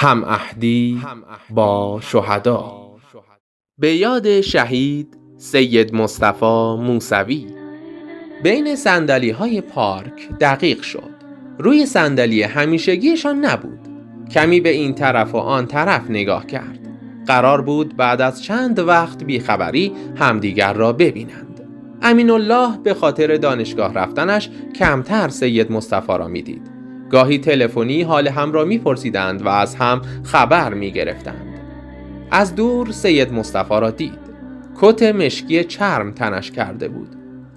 هم عهدی با شهدا. به یاد شهید سید مصطفی موسوی. بین صندلی‌های پارک دقیق شد. روی صندلی همیشگیشان نبود. کمی به این طرف و آن طرف نگاه کرد. قرار بود بعد از چند وقت بیخبری همدیگر را ببینند. امین الله به خاطر دانشگاه رفتنش کمتر سید مصطفی را میدید. گاهی تلفنی حال هم را میپرسیدند و از هم خبر میگرفتند. از دور سید مصطفی را دید. کت مشکی چرم تنش کرده بود.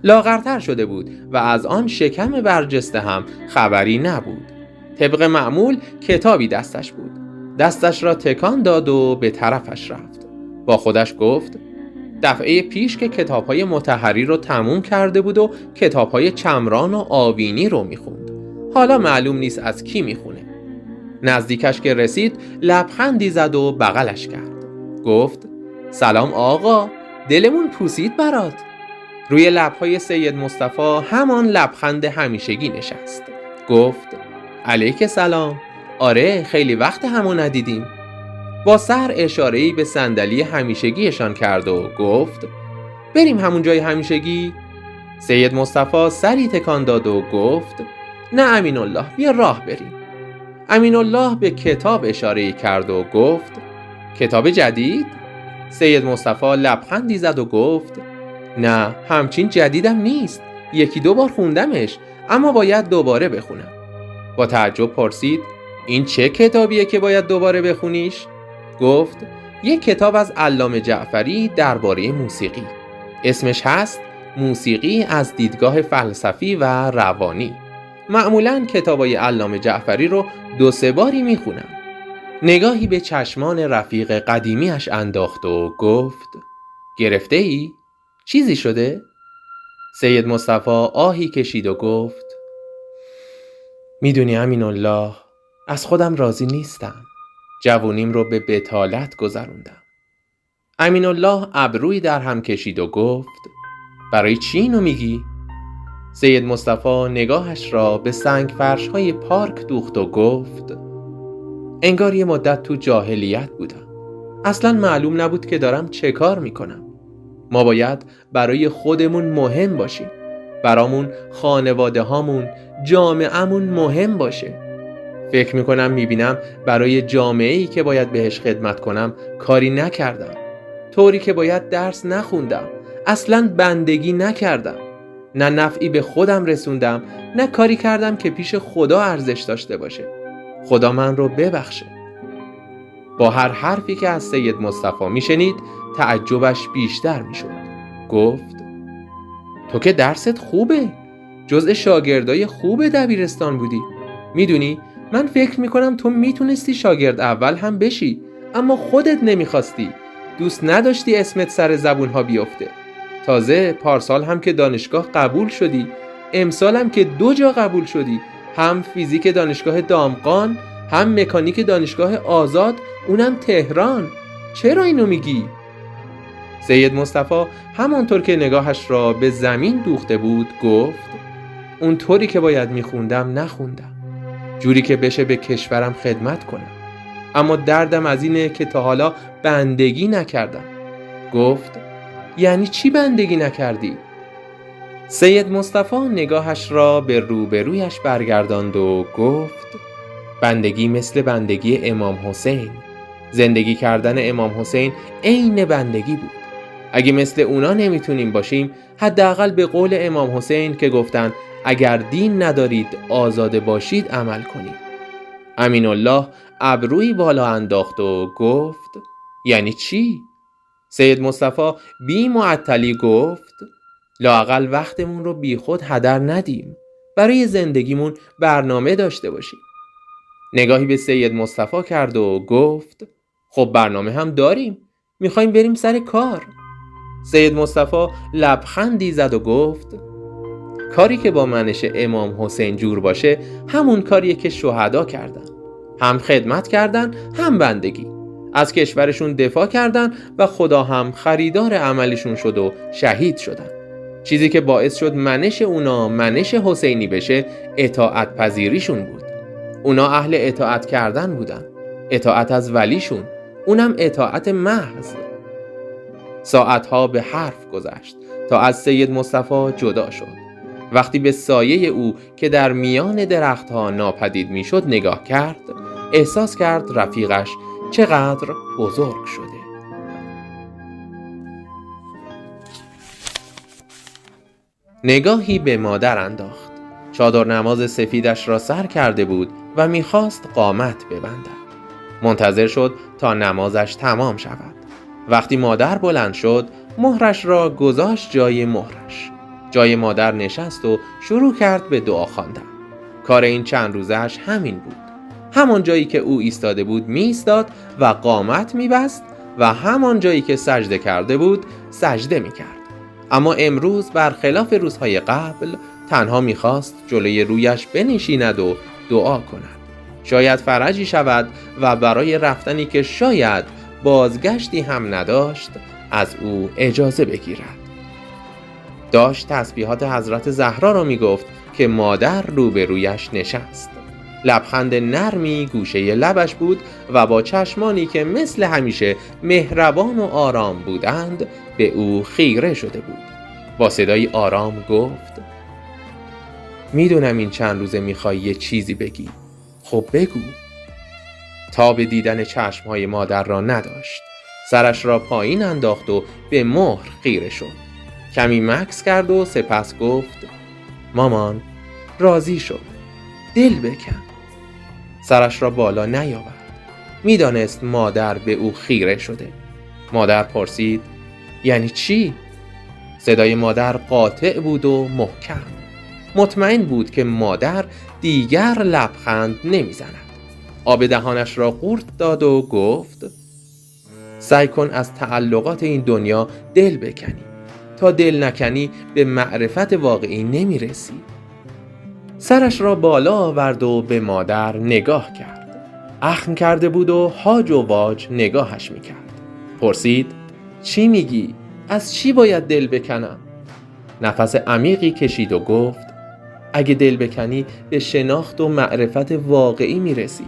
لاغرتر شده بود و از آن شکم برجسته هم خبری نبود. طبق معمول کتابی دستش بود. دستش را تکان داد و به طرفش رفت. با خودش گفت دفعه پیش که کتاب‌های مطهری رو تموم کرده بود و کتاب‌های چمران و آوینی رو میخوند. حالا معلوم نیست از کی میخونه. نزدیکش که رسید لبخندی زد و بغلش کرد. گفت سلام آقا، دلمون پوسید برات. روی لب‌های سید مصطفی همان لبخند همیشگی نشست. گفت علیک سلام. آره خیلی وقت همو ندیدیم. با سر اشاره‌ای به صندلی همیشگیشان کرد و گفت بریم همون جای همیشگی؟ سید مصطفی سری تکان داد و گفت نه امین الله، بیا راه بریم. امین الله به کتاب اشاره‌ای کرد و گفت کتاب جدید؟ سید مصطفی لبخندی زد و گفت نه همچین جدیدم نیست، یکی دو بار خوندمش اما باید دوباره بخونم. با تعجب پرسید این چه کتابیه که باید دوباره بخونیش؟ گفت یک کتاب از علامه جعفری درباره موسیقی. اسمش هست موسیقی از دیدگاه فلسفی و روانی. معمولاً کتابای علامه جعفری رو 2-3 باری میخونم. نگاهی به چشمان رفیق قدیمیش انداخت و گفت گرفته ای؟ چیزی شده؟ سید مصطفی آهی کشید و گفت میدونی امین الله، از خودم راضی نیستم. جوونیم رو به بطالت گذروندم. امین الله ابروی در هم کشید و گفت برای چی اینو میگی؟ سید مصطفی نگاهش را به سنگ فرش‌های پارک دوخت و گفت انگار یه مدت تو جاهلیت بودم. اصلاً معلوم نبود که دارم چه کار میکنم. ما باید برای خودمون مهم باشیم. برامون خانواده هامون، جامعهمون مهم باشه. فکر میکنم میبینم برای جامعه‌ای که باید بهش خدمت کنم کاری نکردم. طوری که باید درس نخوندم. اصلاً بندگی نکردم. نه نفعی به خودم رسوندم، نه کاری کردم که پیش خدا ارزش داشته باشه. خدا من رو ببخشه. با هر حرفی که از سید مصطفی میشنید تعجبش بیشتر میشد. گفت تو که درست خوبه، جزء شاگردای خوب دبیرستان بودی. میدونی من فکر میکنم تو میتونستی شاگرد اول هم بشی، اما خودت نمیخواستی. دوست نداشتی اسمت سر زبونها بیفته. تازه پارسال هم که دانشگاه قبول شدی، امسال هم که 2 جا قبول شدی، هم فیزیک دانشگاه دامغان، هم مکانیک دانشگاه آزاد، اونم تهران. چرا اینو میگی؟ سید مصطفی همانطور که نگاهش را به زمین دوخته بود گفت اون طوری که باید میخوندم نخوندم، جوری که بشه به کشورم خدمت کنم. اما دردم از اینه که تا حالا بندگی نکردم. گفت یعنی چی بندگی نکردی؟ سید مصطفی نگاهش را به روبرویش برگرداند و گفت بندگی مثل بندگی امام حسین. زندگی کردن امام حسین عین بندگی بود. اگه مثل اونا نمیتونیم باشیم، حداقل به قول امام حسین که گفتن اگر دین ندارید آزاده باشید عمل کنید. امین الله ابروی بالا انداخت و گفت یعنی چی؟ سید مصطفی بی معطلی گفت لااقل وقتمون رو بی خود هدر ندیم. برای زندگیمون برنامه داشته باشیم. نگاهی به سید مصطفی کرد و گفت خب برنامه هم داریم. میخوایم بریم سر کار. سید مصطفی لبخندی زد و گفت کاری که با منش امام حسین جور باشه همون کاریه که شهدا کردن. هم خدمت کردن هم بندگی. از کشورشون دفاع کردن و خدا هم خریدار عملشون شد و شهید شدن. چیزی که باعث شد منش اونا منش حسینی بشه اطاعت پذیریشون بود. اونا اهل اطاعت کردن بودن. اطاعت از ولیشون، اونم اطاعت محض. ساعتها به حرف گذشت تا از سید مصطفی جدا شد. وقتی به سایه او که در میان درختها ناپدید میشد نگاه کرد، احساس کرد رفیقش چقدر بزرگ شده. نگاهی به مادر انداخت. چادر نماز سفیدش را سر کرده بود و میخواست قامت ببندد. منتظر شد تا نمازش تمام شود. وقتی مادر بلند شد، مهرش را گذاشت جای مهرش. جای مادر نشست و شروع کرد به دعا خواندن. کار این چند روزش همین بود. همان جایی که او ایستاده بود می ایستاد و قامت می بست و همان جایی که سجده کرده بود سجده می کرد. اما امروز برخلاف روزهای قبل تنها می خواست جلوی رویش بنشیند و دعا کند. شاید فرجی شود و برای رفتنی که شاید بازگشتی هم نداشت از او اجازه بگیرد. داشت تسبیحات حضرت زهرا را می گفت که مادر روبرویش نشست. لبخند نرمی گوشه لبش بود و با چشمانی که مثل همیشه مهربان و آرام بودند به او خیره شده بود. با صدای آرام گفت: میدونم این چند روزه میخوای یه چیزی بگی. خب بگو. تاب دیدن چشمهای مادر را نداشت. سرش را پایین انداخت و به مهر خیره شد. کمی مکث کرد و سپس گفت: مامان، راضی شد. دل بکن. سرش را بالا نیاورد. میدانست مادر به او خیره شده. مادر پرسید: یعنی چی؟ صدای مادر قاطع بود و محکم. مطمئن بود که مادر دیگر لبخند نمیزند. آب دهانش را قورت داد و گفت: سعی کن از تعلقات این دنیا دل بکنی. تا دل نکنی به معرفت واقعی نمیرسی. سرش را بالا آورد و به مادر نگاه کرد. اخم کرده بود و هاج و واج نگاهش میکرد. پرسید: چی میگی؟ از چی باید دل بکنم؟ نفس عمیقی کشید و گفت: اگه دل بکنی به شناخت و معرفت واقعی میرسی.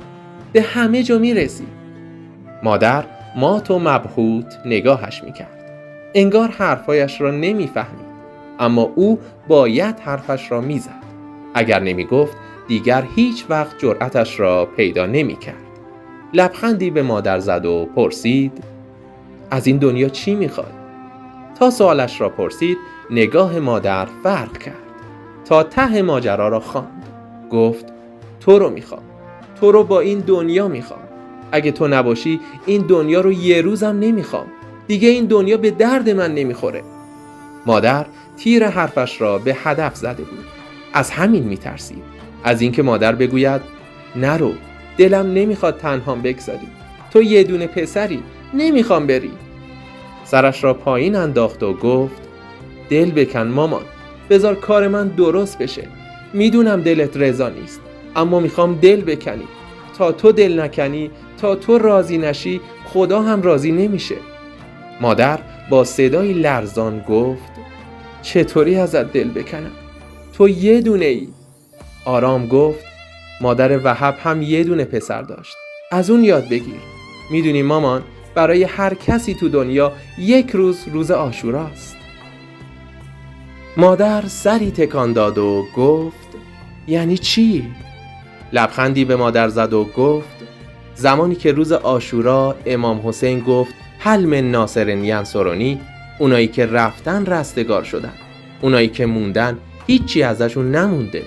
به همه جا میرسی. مادر مات و مبهوت نگاهش میکرد. انگار حرفایش را نمیفهمید، اما او باید حرفش را میزد. اگر نمیگفت دیگر هیچ وقت جرأتش را پیدا نمیکرد. لبخندی به مادر زد و پرسید: از این دنیا چی میخوای؟ تا سوالش را پرسید نگاه مادر فرق کرد. تا ته ماجرا را خواند. گفت: تو رو میخوام. تو رو با این دنیا میخوام. اگه تو نباشی این دنیا رو یه روزم نمیخوام. دیگه این دنیا به درد من نمیخوره. مادر تیر حرفش را به هدف زده بود. از همین میترسید. از اینکه مادر بگوید: نرو، دلم نمیخواد تنهام بگذاری. تو یه دونه پسری، نمیخوام بری. سرش را پایین انداخت و گفت: دل بکن مامان. بذار کار من درست بشه. میدونم دلت رضا نیست، اما میخوام دل بکنی. تا تو دل نکنی، تا تو راضی نشی، خدا هم راضی نمیشه. مادر با صدای لرزان گفت: چطوری ازت دل بکنم؟ تو یه دونه ای. آرام گفت: مادر وهب هم یه دونه پسر داشت. از اون یاد بگیر. میدونی مامان، برای هر کسی تو دنیا یک روز عاشوراست. مادر سری تکان داد و گفت: یعنی چی؟ لبخندی به مادر زد و گفت: زمانی که روز عاشورا امام حسین گفت هل من ناصر ینصرنی، اونایی که رفتن رستگار شدن، اونایی که موندن هیچی ازشون نمونده.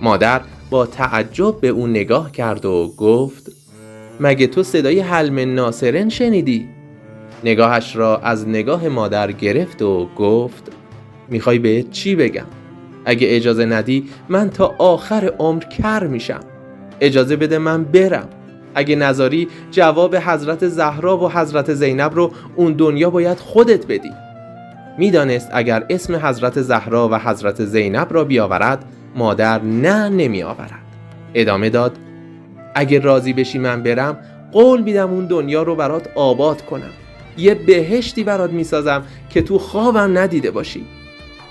مادر با تعجب به اون نگاه کرد و گفت: مگه تو صدای هل من ناصرن شنیدی؟ نگاهش را از نگاه مادر گرفت و گفت: میخوای بهت چی بگم؟ اگه اجازه ندی من تا آخر عمر کر میشم. اجازه بده من برم. اگه نذاری جواب حضرت زهرا و حضرت زینب رو اون دنیا باید خودت بدی. میدانست اگر اسم حضرت زهرا و حضرت زینب را بیاورد مادر نمی آورد. ادامه داد: اگه راضی بشی من برم، قول میدم اون دنیا رو برات آباد کنم. یه بهشتی برات میسازم که تو خوابم ندیده باشی.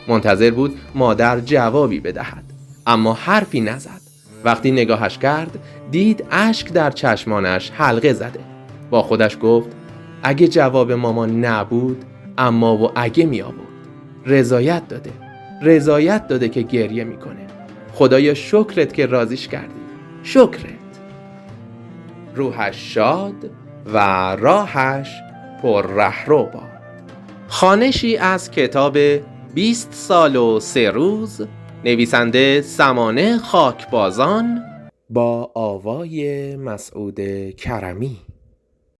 منتظر بود مادر جوابی بدهد، اما حرفی نزد. وقتی نگاهش کرد دید اشک در چشمانش حلقه زده. با خودش گفت اگه جواب مامان نبود اما و اگه می آورد. رضایت داده که گریه میکنه. خدایا شکرت که راضیش کردی. شکرت. روحش شاد و راهش پر رهرو باد. خوانشی از کتاب 20 سال و 3 روز، نویسنده سمانه خاکبازان با آوای مسعود کرمی.